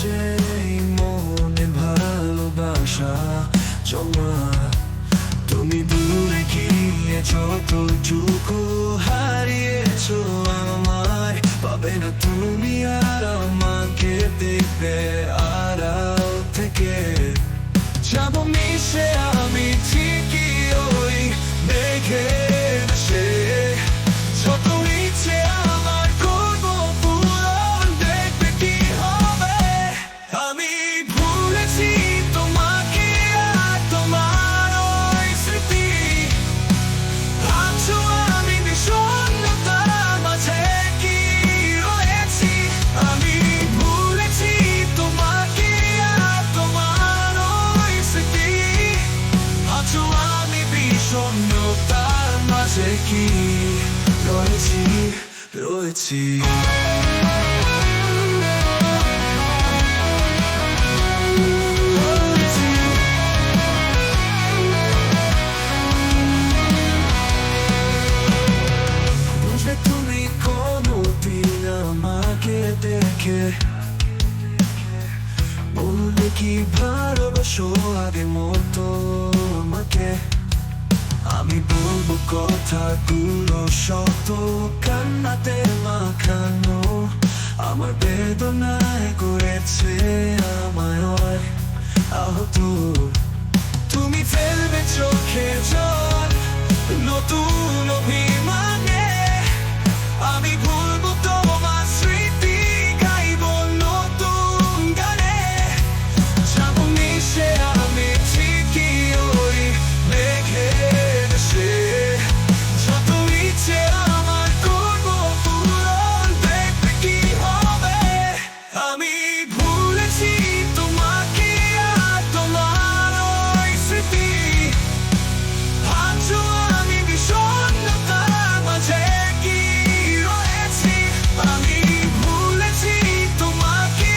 যে মনে ভালোবাসা জমা, তুমি দূরে গিয়ে যতটুকু হারিয়েছো আমায় পাবে না তুমি আর আমাকে দেখবে আড়াল থেকে। যাবো মিশে আমি ঠিকই ওই মেঘে ভেসে, যত ইচ্ছে আমার করবো পূরণ, দেখবে কি হবে। আমি ভুলেছি তোমাকে আর তোমার ওই স্মৃতি, ভাবছো আমি বিষণ্ণতার মাঝে কি রয়েছি। আমি ভুলেছি তোমাকে আর তোমার ওই স্মৃতি, ভাবছো আমি বিষণ্ণতার মাঝে কি রয়েছি রয়েছি। বুঝবে তুমি কোনোদিন আমাকে দেখে, বললে কি ভালোবাসো আগের মতো আমাকে। আমি বলবো কথাগুলো শত কান্নাতে মাখানো, আমার বেদনায় করেছে আমায় আহত। তুমি ফেলবে চোখে জল নতুন অভিমানে, আমি ভুলবো তোমার স্মৃতি, গাইবো নতুন গানে। যাবো মিশে আমি ঠিকই ওই মেঘে ভেসে, যত ইচ্ছে আমার করবো পূরণ, দেখবে কি হবে। আমি ভুলেছি তোমাকে আর তোমার ওই স্মৃতি, ভাবছো আমি বিষণ্ণতার মাঝে কি রয়েছি। আমি ভুলেছি তোমাকে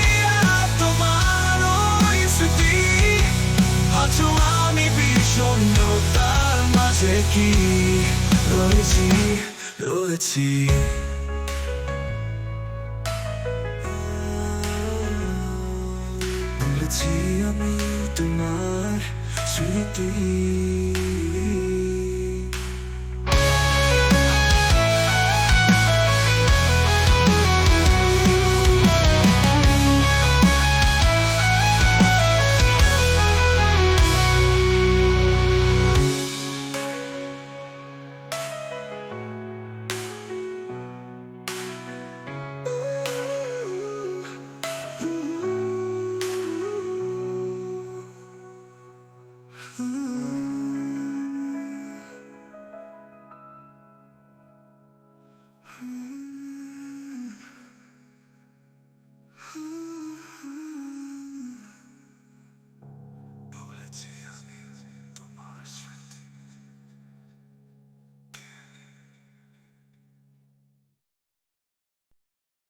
আর তোমার ওই স্মৃতি, ভাবছো আমি বিষণ্ণতার মাঝে কি রয়েছি রয়েছি। ভুলেছি আমি তোমার স্মৃতি। Ooh.